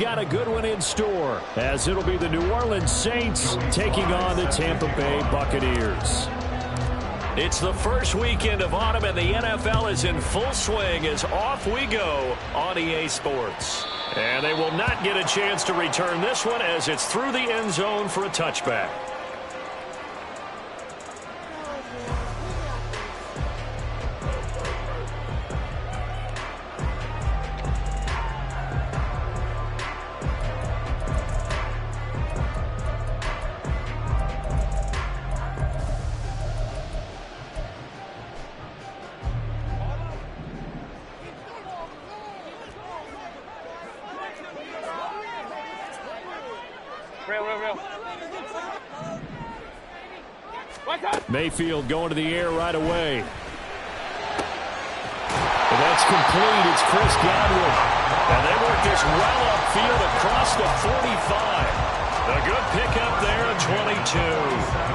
got a good one in store, as it'll be the New Orleans Saints taking on the Tampa Bay Buccaneers. It's the first weekend of autumn, and the NFL is in full swing as off we go on EA Sports. And they will not get a chance to return this one as it's through the end zone for a touchback. Mayfield going to the air right away. And that's complete. It's Chris Godwin. And they work this well upfield across the 45. A good pickup there at 22.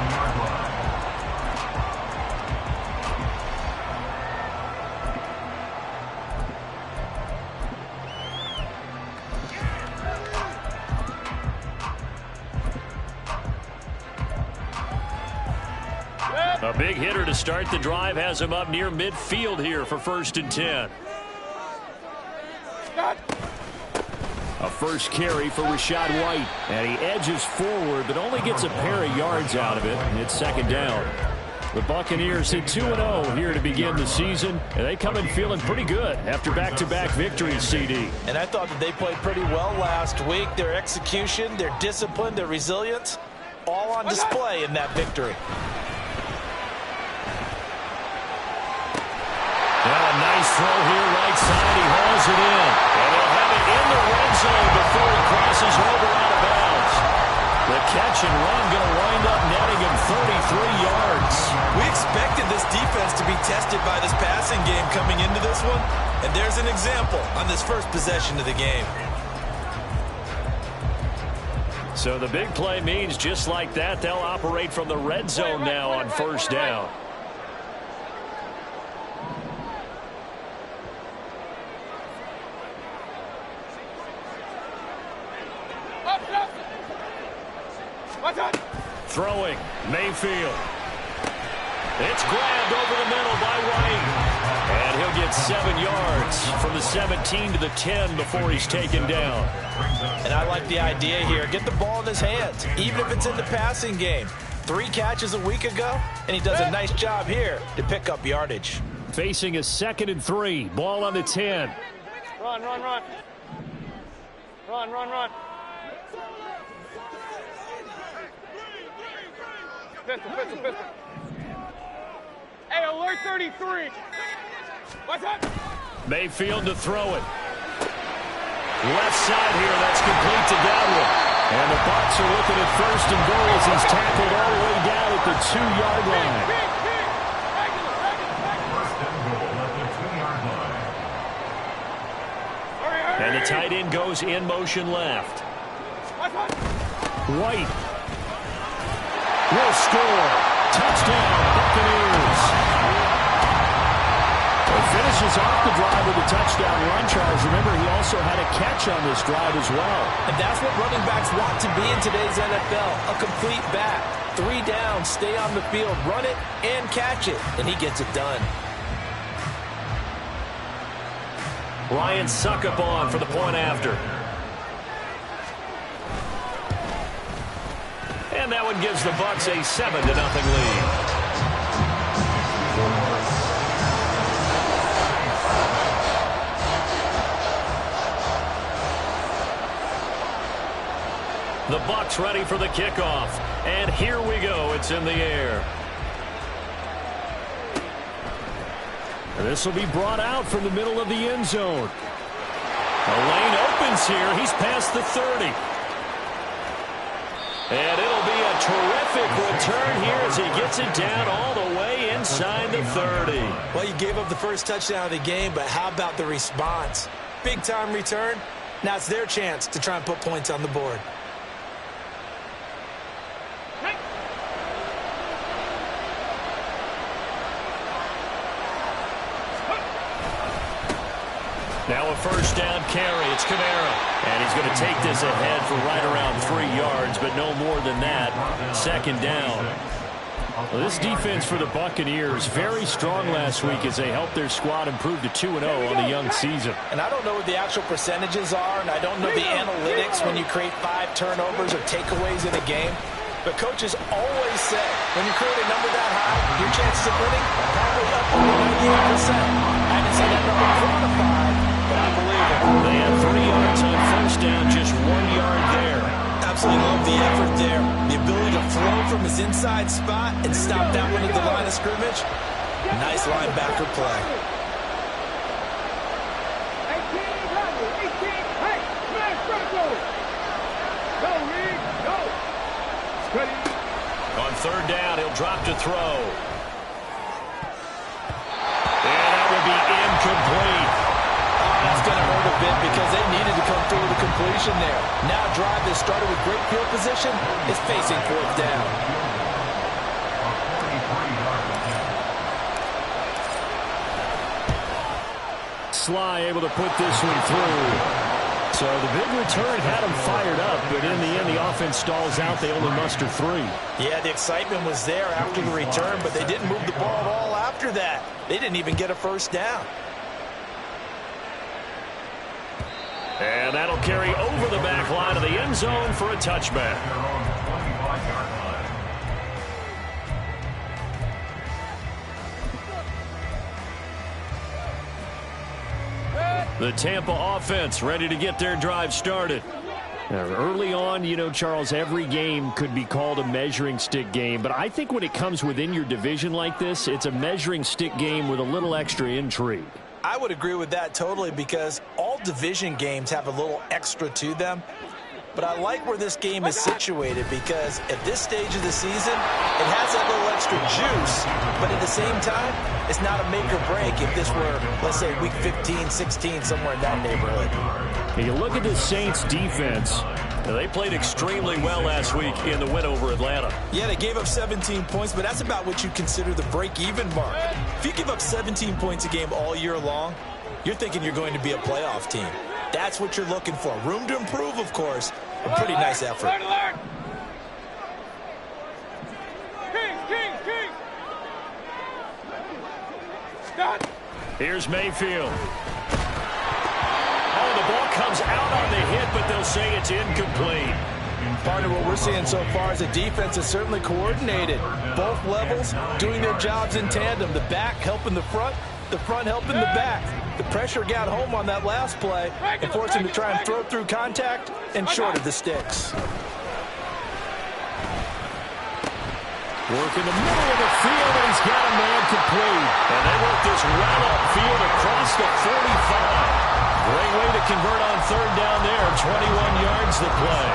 A big hitter to start the drive has him up near midfield here for 1st and 10. A first carry for Rachaad White. And he edges forward but only gets a pair of yards out of it. And it's 2nd down. The Buccaneers hit 2-0 here to begin the season. And they come in feeling pretty good after back-to-back victories, CD. And I thought that they played pretty well last week. Their execution, their discipline, their resilience, all on display in that victory. Nice throw here, right side. He hauls it in. And he'll have it in the red zone before he crosses over out of bounds. The catch and run going to wind up netting him 33 yards. We expected this defense to be tested by this passing game coming into this one. And there's an example on this first possession of the game. So the big play means just like that, they'll operate from the red zone now on 1st down. Throwing, Mayfield. It's grabbed over the middle by White. And he'll get 7 yards from the 17 to the 10 before he's taken down. And I like the idea here. Get the ball in his hands, even if it's in the passing game. 3 catches a week ago, and he does a nice job here to pick up yardage. Facing a 2nd and 3. Ball on the 10. Run. Run. Pistol. Hey, alert 33. What's up? Mayfield to throw it. Left side here, that's complete to Godwin. And the Bucs are looking at 1st and goal as he's tackled all the way down at the 2-yard line. And the tight end goes in motion left. White will score. Touchdown, Buccaneers. He finishes off the drive with a touchdown run, Charles. Remember, he also had a catch on this drive as well. And that's what running backs want to be in today's NFL, a complete back. 3 down, stay on the field, run it, and catch it. And he gets it done. Ryan Succop on for the point after. And that one gives the Bucs a 7-0 lead. The Bucs ready for the kickoff. And here we go. It's in the air. This will be brought out from the middle of the end zone. The lane opens here. He's past the 30. And it'll be a terrific return here as he gets it down all the way inside the 30. Well, you gave up the first touchdown of the game, but how about the response? Big-time return. Now it's their chance to try and put points on the board. Now a first down carry. It's Kamara. And he's going to take this ahead for right around 3 yards, but no more than that. Second down. Well, this defense for the Buccaneers, very strong last week as they helped their squad improve to 2-0 on the young season. And I don't know what the actual percentages are, and I don't know the analytics when you create 5 turnovers or takeaways in a game. But coaches always say, when you create a number that high, your chances of winning are probably up over 98%. I haven't seen that number quantified, but I believe it. They had 3 yards on first down, just 1 yard there. Absolutely love the effort there. The ability to flow from his inside spot and stop that one at the line of scrimmage. Nice linebacker play. On third down, he'll drop to throw. And that will be incomplete. That's going to hurt a bit because they needed to come through with a completion there. Now a drive that started with great field position is facing fourth down. Sly able to put this one through. So the big return had them fired up, but in the end, the offense stalls out. They only muster 3. Yeah, the excitement was there after the return, but they didn't move the ball at all after that. They didn't even get a first down. And that'll carry over the back line of the end zone for a touchback. The Tampa offense ready to get their drive started. Now, early on, you know, Charles, every game could be called a measuring stick game, but I think when it comes within your division like this, it's a measuring stick game with a little extra intrigue. I would agree with that totally because all division games have a little extra to them. But I like where this game is situated because at this stage of the season, it has that little extra juice. But at the same time, it's not a make or break if this were, let's say, week 15, 16, somewhere in that neighborhood. You look at the Saints defense. They played extremely well last week in the win over Atlanta. Yeah, they gave up 17 points, but that's about what you consider the break-even mark. If you give up 17 points a game all year long, you're thinking you're going to be a playoff team. That's what you're looking for. Room to improve, of course. A pretty nice effort. Here's Mayfield. Oh, the ball comes out on the hit, but they'll say it's incomplete. Part of what we're seeing so far is the defense is certainly coordinated. Both levels doing their jobs in tandem. The back helping the front helping the back. The pressure got home on that last play and forced him to try and throw through contact and short of the sticks. Work in the middle of the field, and he's got a man complete. And they work this well upfield across the 45. Great way to convert on third down there. 21 yards to play.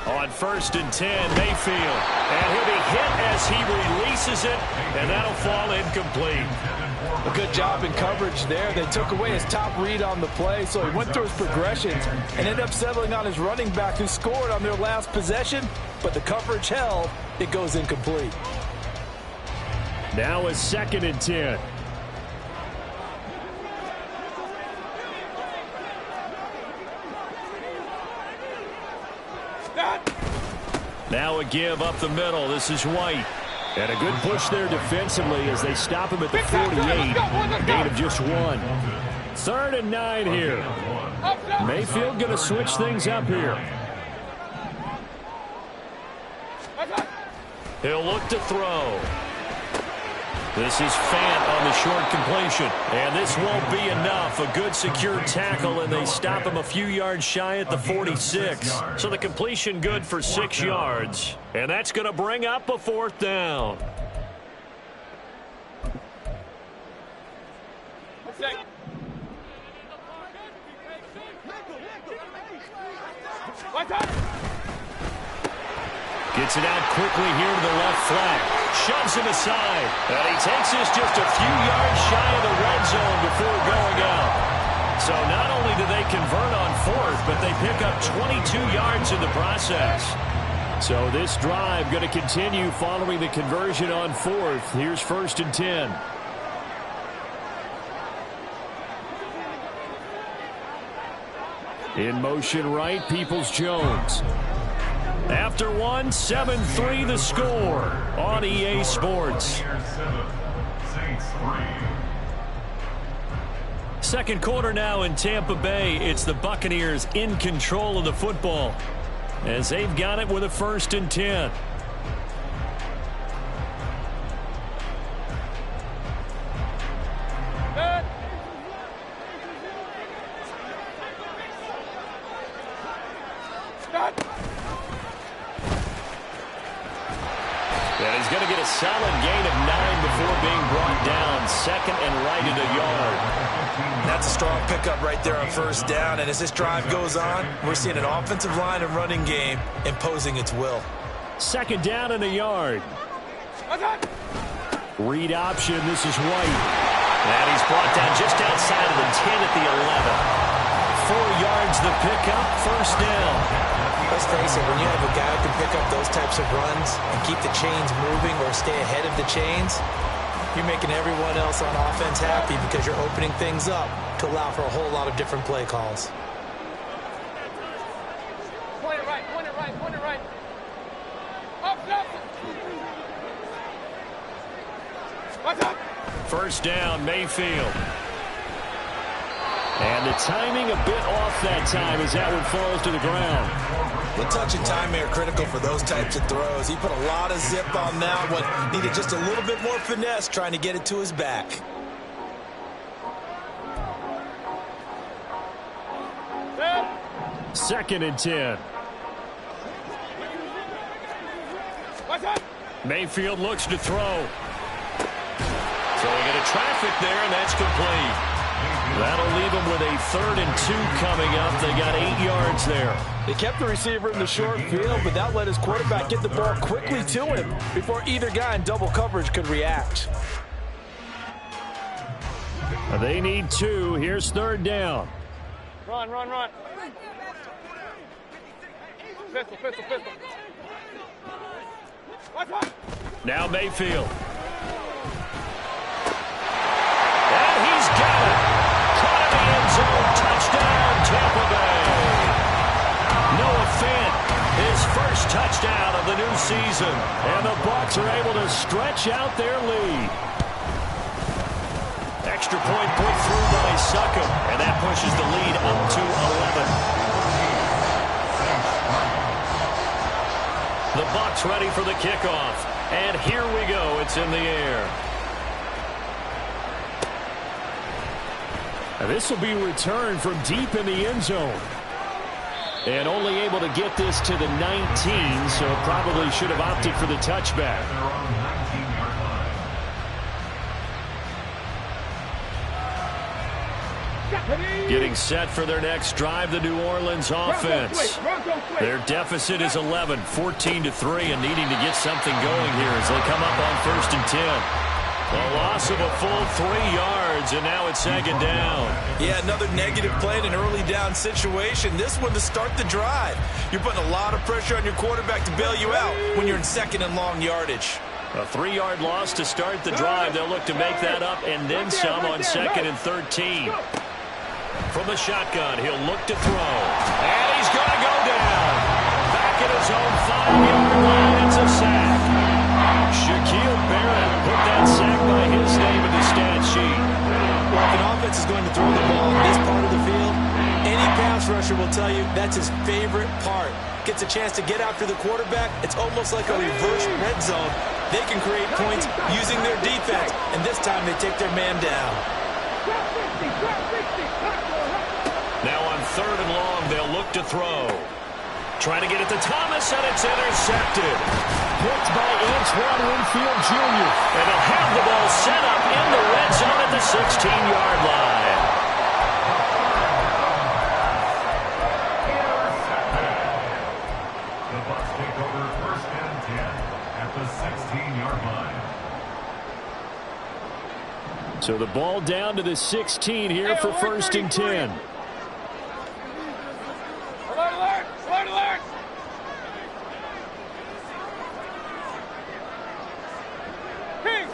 On 1st and 10, Mayfield. And he'll be hit as he releases it, and that'll fall incomplete. A good job in coverage there. They took away his top read on the play, so he went through his progressions and ended up settling on his running back who scored on their last possession, but the coverage held. It goes incomplete. Now a 2nd and 10. Now a give up the middle. This is White. And a good push there defensively as they stop him at the 48. Gain of just 1. 3rd and 9 here. Mayfield going to switch things up here. He'll look to throw. This is Fant on the short completion. And this won't be enough. A good secure tackle, and they stop him a few yards shy at the 46. So the completion good for 6 yards. And that's going to bring up a 4th down. What's up? Gets it out quickly here to the left flank. Shoves him aside. And he takes this just a few yards shy of the red zone before going out. So not only do they convert on fourth, but they pick up 22 yards in the process. So this drive going to continue following the conversion on fourth. Here's 1st and 10. In motion right, Peoples-Jones. After one, 7-3 the score on EA Sports. Second quarter now in Tampa Bay. It's the Buccaneers in control of the football as they've got it with a 1st and 10. And he's going to get a solid gain of 9 before being brought down. 2nd and right at a yard. That's a strong pickup right there on 1st down. And as this drive goes on, we're seeing an offensive line and running game imposing its will. 2nd down and a yard. Read option. This is White. And he's brought down just outside of the 10 at the 11. 4 yards the pickup. 1st down. Let's face it, when you have a guy who can pick up those types of runs and keep the chains moving or stay ahead of the chains, you're making everyone else on offense happy because you're opening things up to allow for a whole lot of different play calls. Point it right, point it right, point it right. Up, up. What's up? 1st down, Mayfield. And the timing a bit off that time as that one falls to the ground. The touch and timing are critical for those types of throws. He put a lot of zip on that one. Needed just a little bit more finesse trying to get it to his back. Yeah. 2nd and 10. What's up? Mayfield looks to throw. So we get a traffic there, and that's complete. That'll leave them with a 3rd and 2 coming up. They got 8 yards there. They kept the receiver in the short field, but that let his quarterback get the ball quickly to him before either guy in double coverage could react. They need 2. Here's 3rd down. Run, run, run. Pistol, pistol, pistol. What's up? Now Mayfield. And he's got it. Caught in the end zone. Touchdown, Tampa Bay. Noah Fant, his first touchdown of the new season. And the Bucs are able to stretch out their lead. Extra point put through by Succop. And that pushes the lead up to 11. The Bucs ready for the kickoff. And here we go. It's in the air. This will be returned from deep in the end zone. And only able to get this to the 19, so probably should have opted for the touchback. Getting set for their next drive, the New Orleans offense. Their deficit is 11, 14-3, and needing to get something going here as they come up on 1st and 10. A loss of a full 3 yards, and now it's 2nd down. Yeah, another negative play in an early down situation. This one to start the drive. You're putting a lot of pressure on your quarterback to bail you out when you're in 2nd and long yardage. A 3-yard loss to start the drive. They'll look to make that up and then some on 2nd and 13. From the shotgun, he'll look to throw. And he's going to go down. Back at his own 5-yard line. It's a sack. Shaquille Barrett put that sack by his name in the stat sheet. Well, if an offense is going to throw the ball in this part of the field, any pass rusher will tell you that's his favorite part. Gets a chance to get after the quarterback. It's almost like a reverse red zone. They can create points using their defense, and this time they take their man down. Now on 3rd and long, they'll look to throw. Trying to get it to Thomas, and it's intercepted. Picked by Antoine Winfield Jr. And they'll have the ball set up in the red zone at the 16-yard line. So the ball down to the 16 here for 1st and 10. Alert, alert! Alert, alert!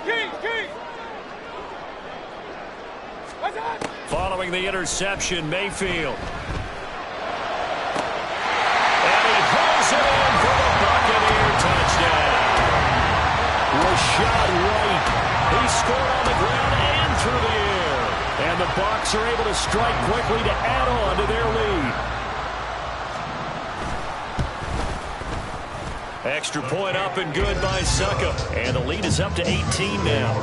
King! What's that? Following the interception, Mayfield. And he hauls it in for the Buccaneer touchdown. Was shot right. He scored on the ground and through the air. And the Bucs are able to strike quickly to add on to their lead. Extra point up and good by Succop. And the lead is up to 18 now.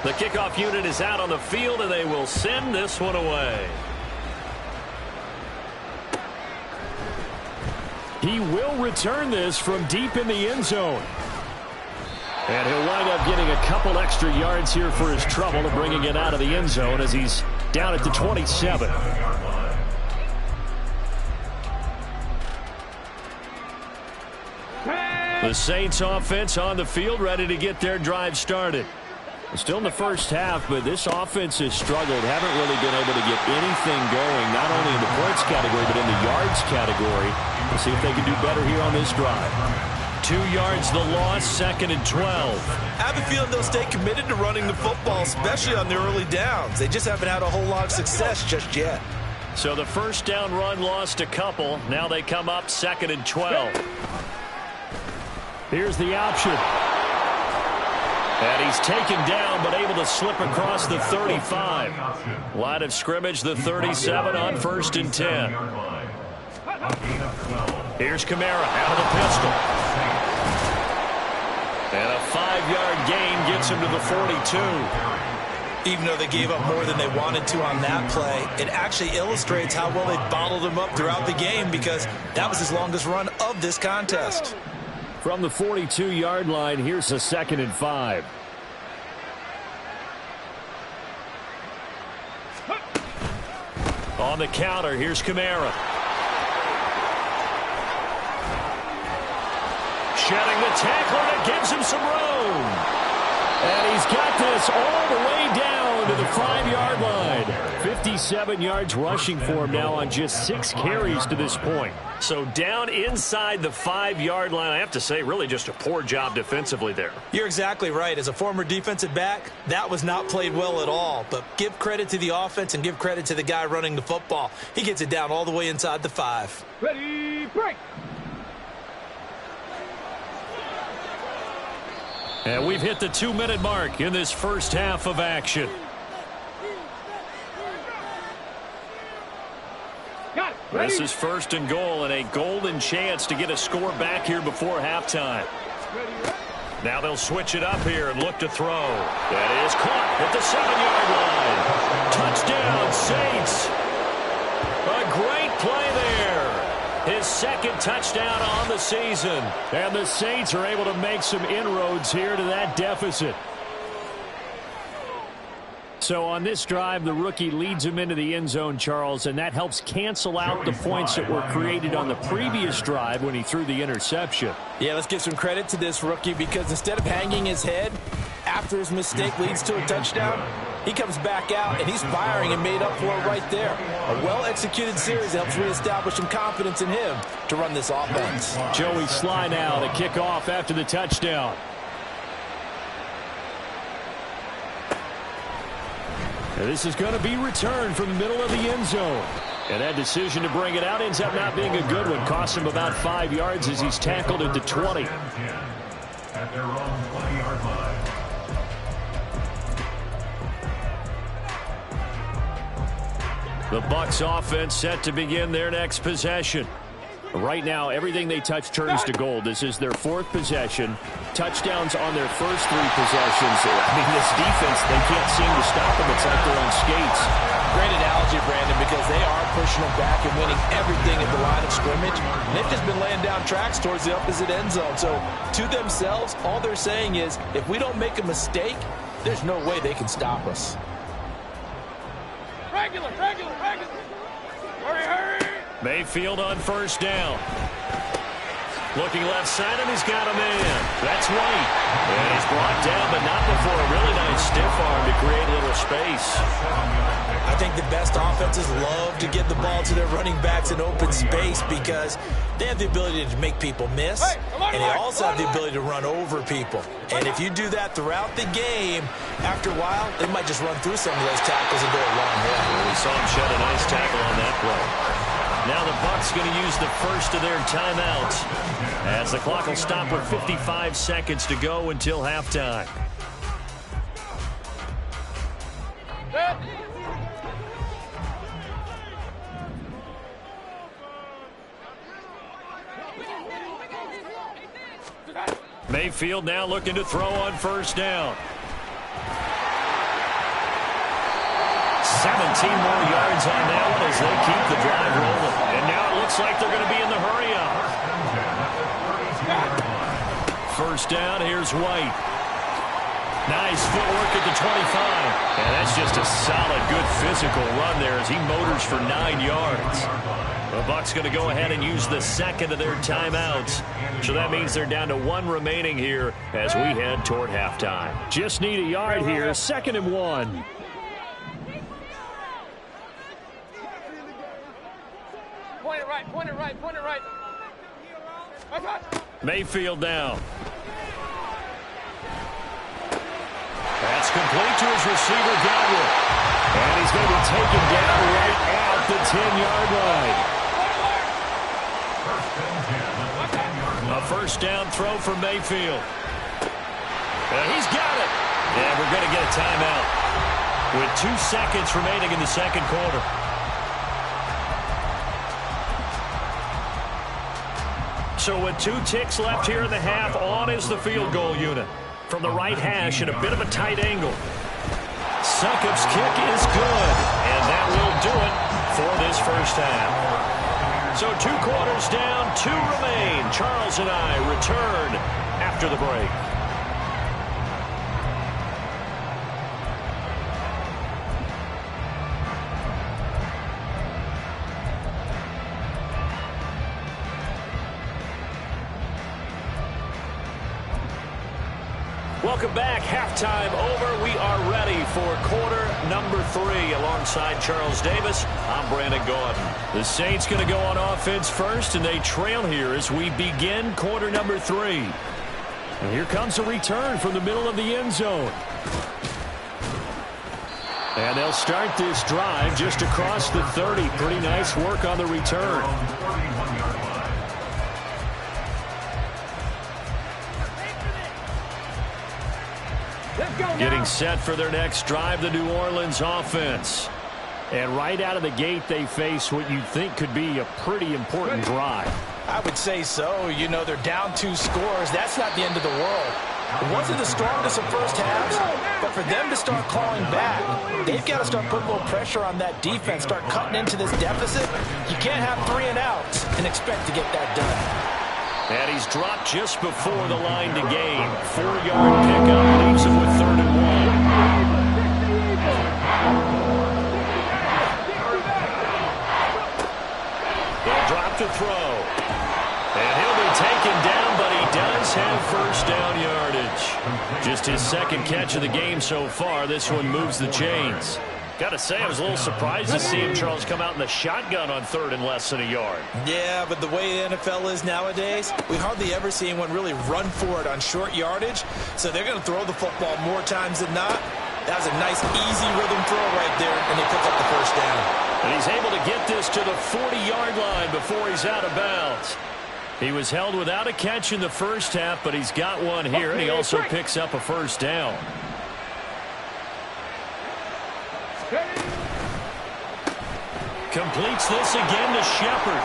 The kickoff unit is out on the field, and they will send this one away. He will return this from deep in the end zone. And he'll wind up getting a couple extra yards here for his trouble of bringing it out of the end zone as he's down at the 27. The Saints offense on the field, ready to get their drive started. Still in the first half, but this offense has struggled. Haven't really been able to get anything going, not only in the points category, but in the yards category. We'll see if they can do better here on this drive. 2 yards the loss, 2nd and 12. I have a feeling they'll stay committed to running the football, especially on the early downs. They just haven't had a whole lot of success just yet. So the first down run lost a couple. Now they come up 2nd and 12. Here's the option. And he's taken down, but able to slip across the 35. Line of scrimmage, the 37 on 1st and 10. Here's Kamara out of the pistol. And a 5-yard gain gets him to the 42. Even though they gave up more than they wanted to on that play, it actually illustrates how well they bottled them up throughout the game, because that was his longest run of this contest. From the 42-yard line, here's a 2nd and 5. On the counter, here's Kamara. Shedding the tackle, and it gives him some room. And he's got this all the way down to the 5-yard line. 57 yards rushing for him now on just 6 carries to this point. So down inside the 5-yard line, I have to say, really just a poor job defensively there. You're exactly right. As a former defensive back, that was not played well at all. But give credit to the offense and give credit to the guy running the football. He gets it down all the way inside the 5. Ready, break! And we've hit the 2-minute mark in this first half of action. Got it. Ready? This is 1st and goal, and a golden chance to get a score back here before halftime. Ready. Now they'll switch it up here and look to throw. That is caught at the 7-yard line. Touchdown, Saints. A great play there. His 2nd touchdown on the season. And the Saints are able to make some inroads here to that deficit. So on this drive, the rookie leads him into the end zone, Charles, and that helps cancel out the points that were created on the previous drive when he threw the interception. Yeah, let's give some credit to this rookie, because instead of hanging his head after his mistake leads to a touchdown, he comes back out and he's firing and made up for it right there. A well-executed series helps reestablish some confidence in him to run this offense. Joey Sly now to kick off after the touchdown. And this is going to be returned from the middle of the end zone. And that decision to bring it out ends up not being a good one. Cost him about 5 yards as he's tackled at the 20. At their own 20-yard line. The Bucs offense set to begin their next possession. Right now, everything they touch turns to gold. This is their 4th possession. Touchdowns on their first 3 possessions. I mean, this defense, they can't seem to stop them. It's like they're on skates. Great analogy, Brandon, because they are pushing them back and winning everything at the line of scrimmage. And they've just been laying down tracks towards the opposite end zone. So to themselves, all they're saying is, if we don't make a mistake, there's no way they can stop us. Regular. Hurry. Mayfield on 1st down. Looking left side, and he's got a man. That's White. And he's brought down, but not before a really nice stiff arm to create a little space. I think the best offenses love to get the ball to their running backs in open space because they have the ability to make people miss, and they also have the ability to run over people. And if you do that throughout the game, after a while, they might just run through some of those tackles and go a long way. Well, we saw him shed a nice tackle on that play. Now the Bucs going to use the first of their timeouts as the clock will stop with 55 seconds to go until halftime. Mayfield now looking to throw on first down. 17 more yards on that one as they keep the drive rolling. And now it looks like they're going to be in the hurry-up. First down, here's White. Nice footwork at the 25. And that's just a solid, good physical run there as he motors for 9 yards. The Bucs going to go ahead and use the second of their timeouts. So that means they're down to 1 remaining here as we head toward halftime. Just need a yard here, 2nd and 1. Point it right, point it right, point it right. Mayfield down. That's complete to his receiver, Godwin. And he's going to be taken down right at the 10-yard line. A first down throw for Mayfield. He's got it. And we're going to get a timeout with 2 seconds remaining in the second quarter. So with 2 ticks left here in the half, on is the field goal unit. From the right hash at a bit of a tight angle. Succop's kick is good, and that will do it for this first half. So 2 quarters down, 2 remain. Charles and I return after the break. Welcome back. Halftime over. We are ready for quarter number 3. Alongside Charles Davis, I'm Brandon Gordon. The Saints going to go on offense first, and they trail here as we begin quarter number 3. And here comes a return from the middle of the end zone. And they'll start this drive just across the 30. Pretty nice work on the return. Getting set for their next drive, the New Orleans offense. And right out of the gate, they face what you'd think could be a pretty important drive. I would say so. You know, they're down 2 scores. That's not the end of the world. It wasn't the strongest of first halves, but for them to start clawing back, they've got to start putting a little pressure on that defense, start cutting into this deficit. You can't have 3 and outs and expect to get that done. And he's dropped just before the line to gain. 4-yard pickup leaves him with 3rd and 1. They'll drop to throw. And he'll be taken down, but he does have first down yardage. Just his 2nd catch of the game so far. This one moves the chains. Got to say, I was a little surprised to see him, Charles, come out in the shotgun on 3rd and less than a yard. Yeah, but the way the NFL is nowadays, we hardly ever see anyone really run for it on short yardage. So they're going to throw the football more times than not. That was a nice, easy rhythm throw right there, and they pick up the first down. And he's able to get this to the 40-yard line before he's out of bounds. He was held without a catch in the first half, but he's got one here, and he also picks up a first down. Completes this again to Shepard.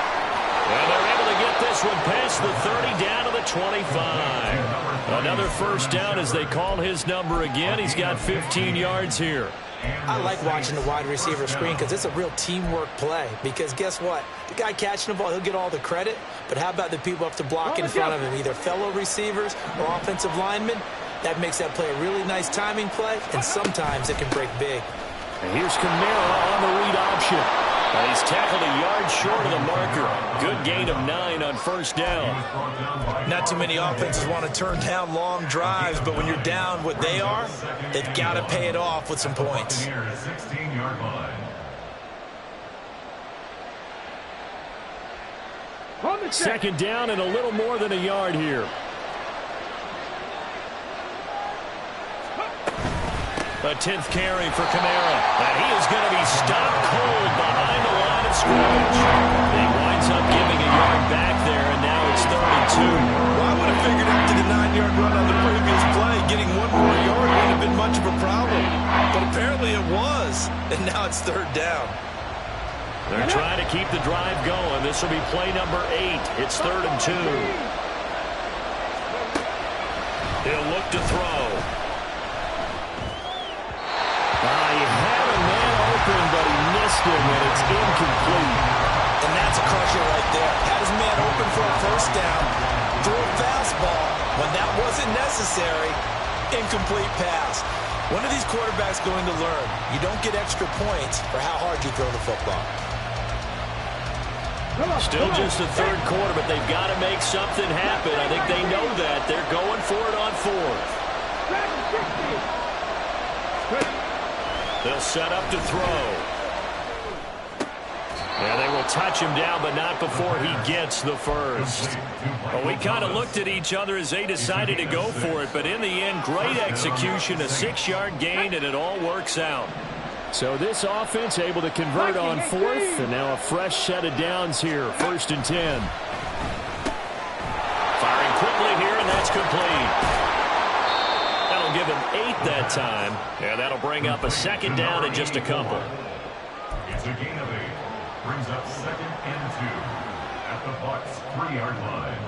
And they're able to get this one past the 30 down to the 25. Another first down as they call his number again. He's got 15 yards here. I like watching the wide receiver screen because it's a real teamwork play. Because guess what? The guy catching the ball, he'll get all the credit. But how about the people up to block in front of him, either fellow receivers or offensive linemen? That makes that play a really nice timing play, and sometimes it can break big. And here's Kamara on the read option. And he's tackled a yard short of the marker. Good gain of 9 on first down. Not too many offenses want to turn down long drives, but when you're down what they are, they've got to pay it off with some points. 16-yard line. Second down and a little more than a yard here. A 10th carry for Kamara. And he is going to be stopped cold behind the line of scrimmage. He winds up giving a yard back there, and now it's 3rd and 2. Well, I would have figured after the 9-yard run on the previous play, getting one more yard wouldn't have been much of a problem. But apparently it was, and now it's 3rd down. They're trying to keep the drive going. This will be play number 8. It's 3rd and 2. He'll look to throw. He had a man open, but he missed him, and it's incomplete. And that's a crusher right there. Had his man open for a first down, threw a fastball. When that wasn't necessary, incomplete pass. When are these quarterbacks going to learn? You don't get extra points for how hard you throw the football. Still just the 3rd quarter, but they've got to make something happen. I think they know that. They're going for it on 4th. They'll set up to throw. And they will touch him down, but not before he gets the first. Well, we kind of looked at each other as they decided to go for it, but in the end, great execution, a 6-yard gain, and it all works out. So this offense able to convert on 4th, and now a fresh set of downs here, 1st and 10. Firing quickly here, and that's complete. That'll give him 8 that time, and that'll bring up a 2nd down and just a couple. It's a gain of 8. Brings up 2nd and 2 at the Bucs 3-yard line.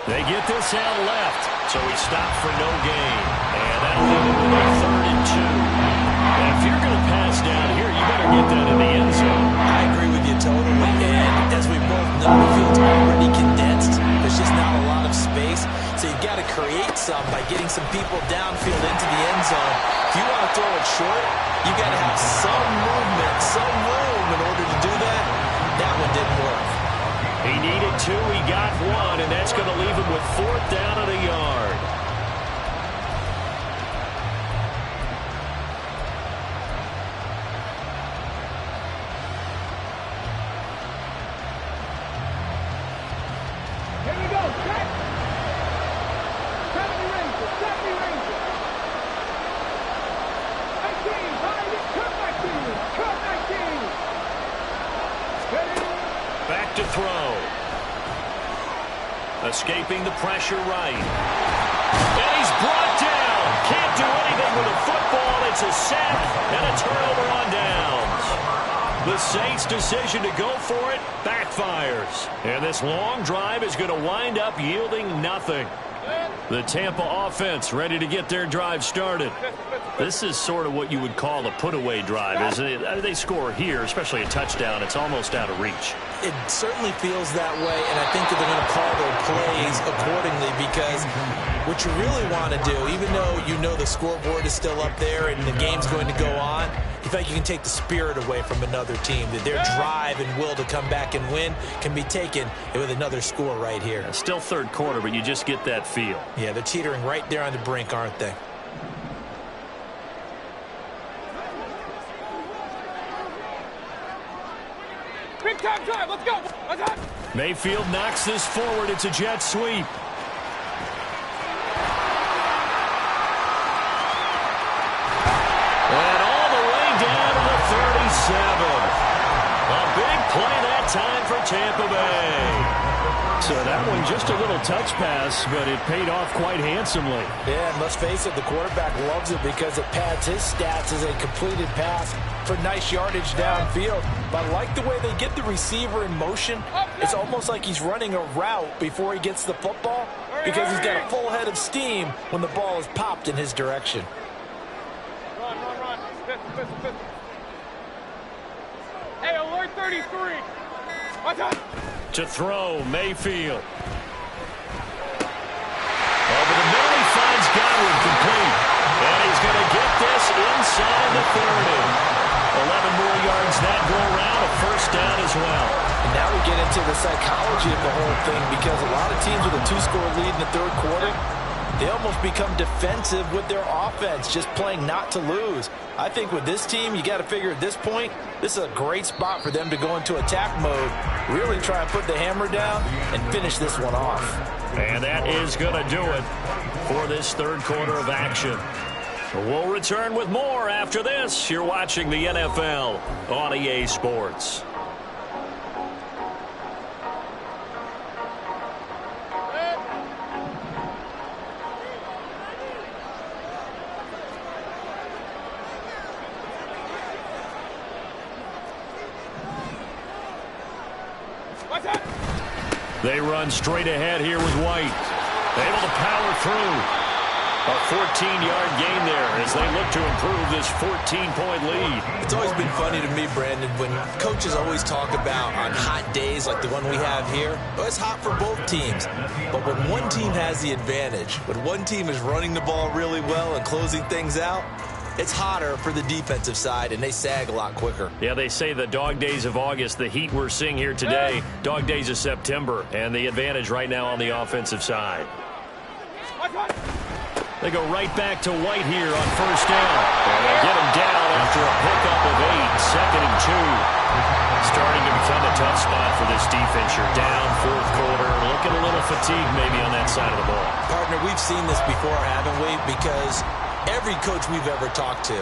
They get this out left, so he stopped for no gain. And that'll leave him with a 3rd and 2. And if you're going to pass down here, you better get that in the end zone. I agree with you totally. And as we both know, the field's already condensed. There's just not a lot of space. So you've got to create some by getting some people downfield into the end zone. If you want to throw it short, you've got to have some movement, some room in order to do that. That one didn't work. He needed 2, he got 1, and that's going to leave him with 4th down and a yard. Here we go, set. Cut me Ranger, cut me Ranger. 19, behind it, cut 19, cut 19. Ready? Back to throw. Escaping the pressure right. And he's brought down. Can't do anything with a football. It's a sack and a turnover on downs. The Saints' decision to go for it backfires. And this long drive is going to wind up yielding nothing. The Tampa offense ready to get their drive started. This is sort of what you would call a put-away drive, isn't it? They score here, especially a touchdown. It's almost out of reach. It certainly feels that way, and I think that they're going to call their plays accordingly because what you really want to do, even though you know the scoreboard is still up there and the game's going to go on, you think you can take the spirit away from another team, that their drive and will to come back and win can be taken with another score right here. Still 3rd quarter, but you just get that feel. Yeah, they're teetering right there on the brink, aren't they? Big time drive, let's go. Let's go. Mayfield knocks this forward. It's a jet sweep. And all the way down to the 37. A big play that time for Tampa Bay. So that one just a little touch pass, but it paid off quite handsomely. Yeah, and let's face it, the quarterback loves it because it pads his stats as a completed pass for nice yardage downfield. But I like the way they get the receiver in motion. It's almost like he's running a route before he gets the football because he's got a full head of steam when the ball is popped in his direction. Run. Pistol. Hey, alert 33. Watch out. To throw, Mayfield. inside the 30. 11 more yards that go around, a first down as well. And now we get into the psychology of the whole thing, because a lot of teams with a 2-score lead in the third quarter, they almost become defensive with their offense, just playing not to lose. I think with this team, you got to figure at this point, this is a great spot for them to go into attack mode, really try and put the hammer down and finish this one off. And that is going to do it for this third quarter of action. We'll return with more after this. You're watching the NFL on EA Sports. They run straight ahead here with White. Able to power through. A 14-yard gain there as they look to improve this 14-point lead. It's always been funny to me, Brandon, when coaches always talk about on hot days like the one we have here, well, it's hot for both teams. But when one team has the advantage, when one team is running the ball really well and closing things out, it's hotter for the defensive side, and they sag a lot quicker. Yeah, they say the dog days of August, the heat we're seeing here today, dog days of September, and the advantage right now on the offensive side. They go right back to White here on first down. And they get him down after a pickup of 8, second and 2. Starting to become a tough spot for this defense. You're down fourth quarter, looking a little fatigued maybe on that side of the ball. Partner, we've seen this before, haven't we? Because every coach we've ever talked to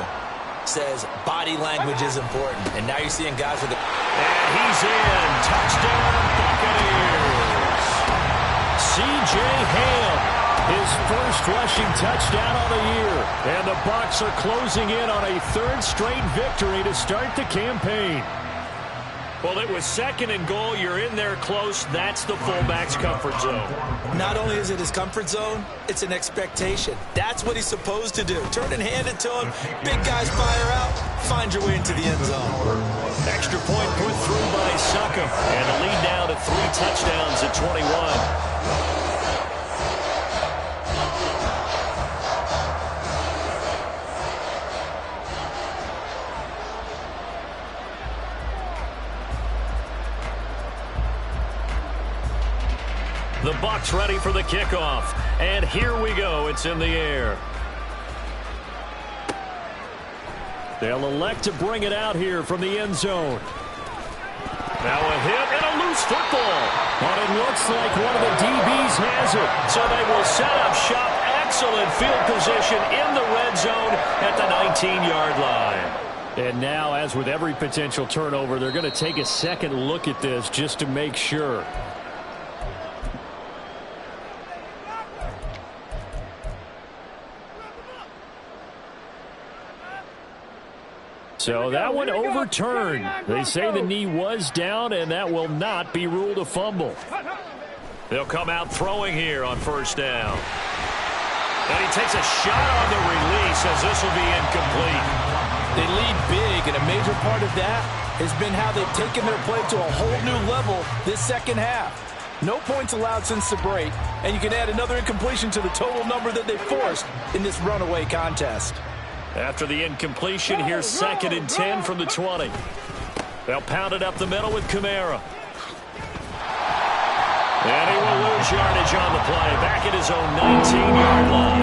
says body language is important. And now you're seeing guys with it. And he's in. Touchdown, Buccaneers. C.J. Ham. His first rushing touchdown on the year. And the Bucs are closing in on a third straight victory to start the campaign. Well, it was second and goal. You're in there close. That's the fullback's comfort zone. Not only is it his comfort zone, it's an expectation. That's what he's supposed to do. Turn and hand it to him. Big guys fire out. Find your way into the end zone. Extra point put through by Succop. And the lead now to 3 touchdowns at 21. The Bucs ready for the kickoff. And here we go. It's in the air. They'll elect to bring it out here from the end zone. Now a hit and a loose football. But it looks like one of the DBs has it. So they will set up shop. Excellent field position in the red zone at the 19-yard line. And now, as with every potential turnover, they're going to take a second look at this just to make sure. So that one overturned. They say the knee was down, and that will not be ruled a fumble. They'll come out throwing here on first down. And he takes a shot on the release as this will be incomplete. They lead big, and a major part of that has been how they've taken their play to a whole new level this second half. No points allowed since the break, and you can add another incompletion to the total number that they forced in this runaway contest. After the incompletion, here's second and 10 from the 20. They'll pound it up the middle with Kamara. And he will lose yardage on the play. Back at his own 19-yard line.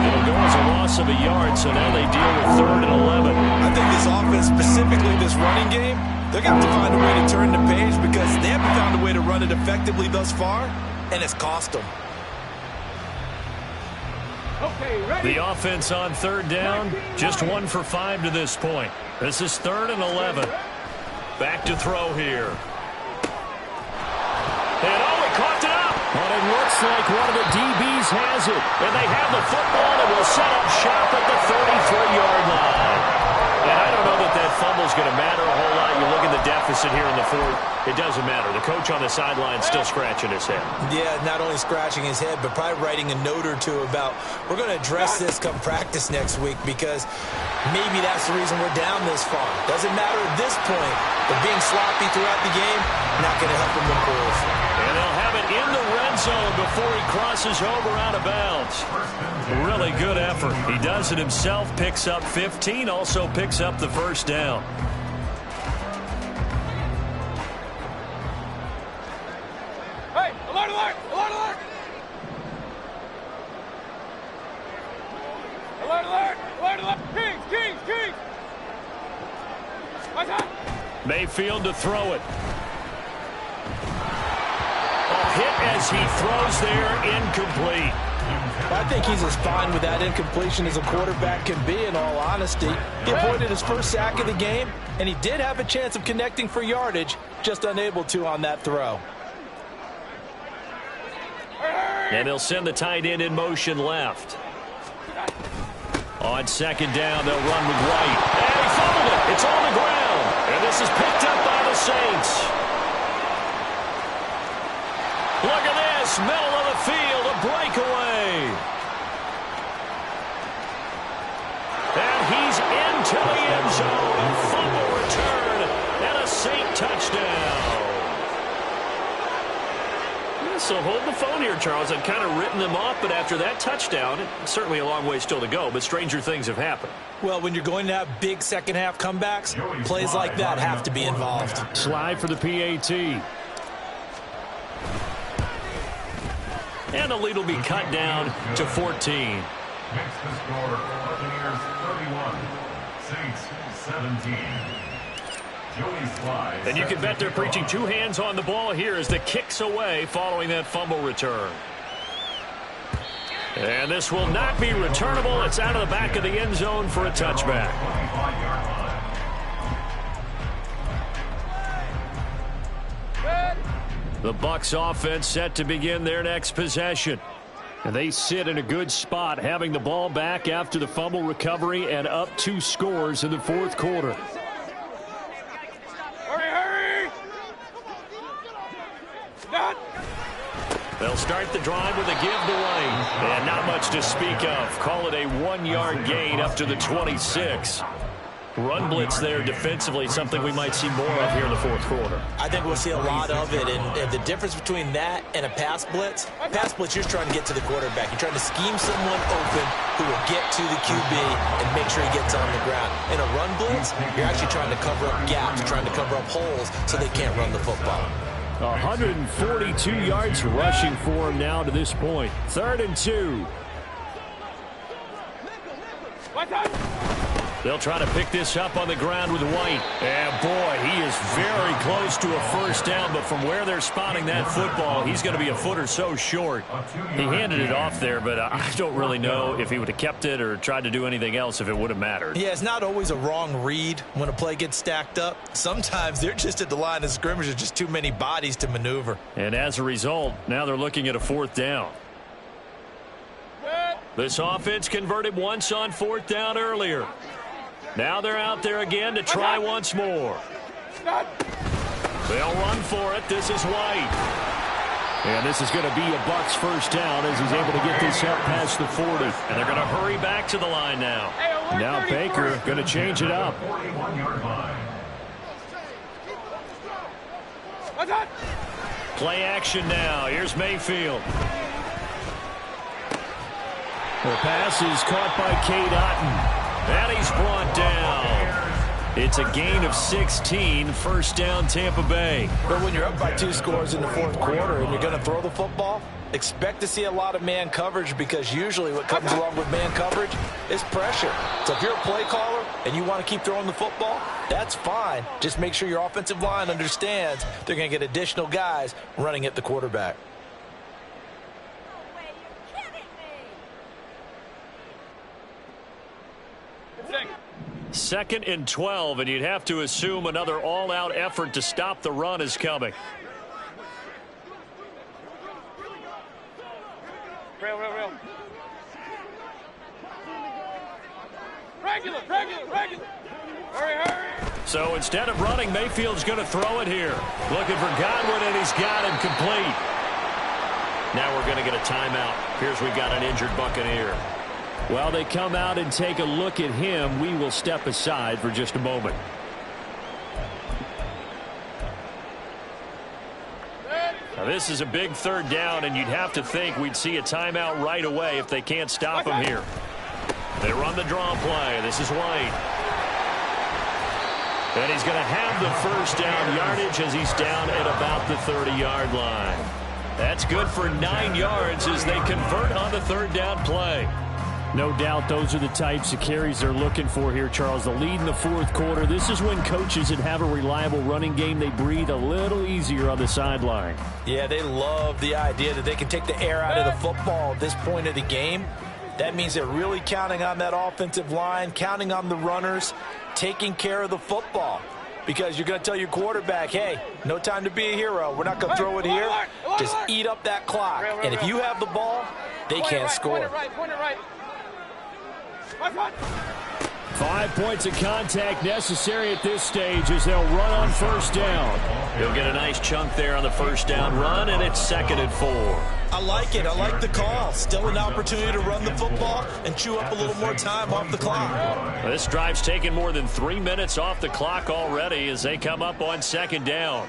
It'll go as a loss of a yard, so now they deal with third and 11. I think this offense, specifically this running game, they're going to have to find a way to turn the page because they haven't found a way to run it effectively thus far, and it's cost them. The offense on third down, just 1 for 5 to this point. This is third and 11. Back to throw here. And he caught it up. But it looks like one of the DBs has it. And they have the football and will set up shop at the 33-yard line. And I don't know that that fumble's going to matter a whole lot. You look at the deficit here in the fourth. It doesn't matter. The coach on the sideline still scratching his head. Yeah, not only scratching his head, but probably writing a note or two about we're going to address this come practice next week because maybe that's the reason we're down this far. Doesn't matter at this point, but being sloppy throughout the game, not going to help them improve. And they'll have it in the red zone before he crosses over out of bounds. Really good effort. He does it himself, picks up 15, also picks up the first down. Hey, alert, alert, alert, alert. Alert, alert, alert, alert. Kings, Kings, Kings. What's up? Mayfield to throw it. A hit as he throws there, incomplete. I think he's as fine with that incompletion as a quarterback can be, in all honesty. He avoided his first sack of the game, and he did have a chance of connecting for yardage, just unable to on that throw. And he'll send the tight end in motion left. On second down, they'll run with White. And he fumbled it. It's on the ground. And this is picked up by the Saints. Look at this. Middle of the field, a breakaway. And he's into the end zone. A fumble return and a Saint touchdown. So hold the phone here, Charles. I've kind of written them off, but after that touchdown, it's certainly a long way still to go, but stranger things have happened. Well, when you're going to have big second-half comebacks, plays like that have to be involved. Slide for the PAT. And the lead will be cut down to 14. Makes the score Buccaneers 31, Saints 17. And you can bet they're preaching two hands on the ball here as the kick's away following that fumble return. And this will not be returnable. It's out of the back of the end zone for a touchback. The Bucs offense set to begin their next possession. And they sit in a good spot, having the ball back after the fumble recovery and up 2 scores in the fourth quarter. They'll start the drive with a give to White. And not much to speak of. Call it a 1-yard gain up to the 26. Run blitz there defensively, something we might see more of here in the fourth quarter. I think we'll see a lot of it, and the difference between that and a pass blitz, you're trying to get to the quarterback. You're trying to scheme someone open who will get to the QB and make sure he gets on the ground. In a run blitz, you're actually trying to cover up gaps, trying to cover up holes so they can't run the football. 142 yards rushing for him now to this point. 3rd and 2. They'll try to pick this up on the ground with White. And, boy, he is very close to a first down. But from where they're spotting that football, he's going to be a foot or so short. He handed it off there, but I don't really know if he would have kept it or tried to do anything else if it would have mattered. Yeah, it's not always a wrong read when a play gets stacked up. Sometimes they're just at the line of scrimmage. There's just too many bodies to maneuver. And as a result, now they're looking at a 4th down. This offense converted once on 4th down earlier. Now they're out there again to try once more. They'll run for it. This is White. And this is going to be a Bucs first down as he's able to get this up past the 40. And they're going to hurry back to the line now. Now Baker going to change it up. Play action now. Here's Mayfield. The pass is caught by Cade Otton. And he's brought down. It's a gain of 16, first down Tampa Bay. But when you're up by 2 scores in the fourth quarter and you're going to throw the football, expect to see a lot of man coverage because usually what comes along with man coverage is pressure. So if you're a play caller and you want to keep throwing the football, that's fine. Just make sure your offensive line understands they're going to get additional guys running at the quarterback. 2nd and 12, and you'd have to assume another all-out effort to stop the run is coming. Real. Regular. Hurry. So instead of running, Mayfield's going to throw it here. Looking for Godwin, and he's got him complete. Now we're going to get a timeout. Here's we've got an injured Buccaneer. While they come out and take a look at him, we will step aside for just a moment. Now, this is a big third down, and you'd have to think we'd see a timeout right away if they can't stop him here. They run the draw play. This is White. And he's going to have the first down yardage as he's down at about the 30-yard line. That's good for 9 yards as they convert on the third down play. No doubt those are the types of carries they're looking for here, Charles. The lead in the fourth quarter. This is when coaches that have a reliable running game, they breathe a little easier on the sideline. Yeah, they love the idea that they can take the air out of the football at this point of the game. That means they're really counting on that offensive line, counting on the runners, taking care of the football. Because you're going to tell your quarterback, hey, no time to be a hero. We're not going to throw it here. Just eat up that clock. And if you have the ball, they can't score. 5 points of contact necessary at this stage as they'll run on first down. He'll get a nice chunk there on the first down run, and it's 2nd and 4. I like it. I like the call. Still an opportunity to run the football and chew up a little more time off the clock. This drive's taken more than 3 minutes off the clock already as they come up on 2nd down.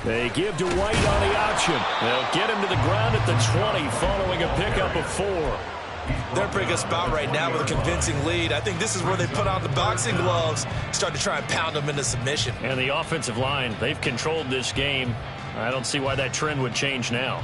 They give to White on the option. They'll get him to the ground at the 20 following a pickup of 4. They're a pretty good spot right now with a convincing lead. I think this is where they put on the boxing gloves, start to try and pound them into submission. And the offensive line, they've controlled this game. I don't see why that trend would change now.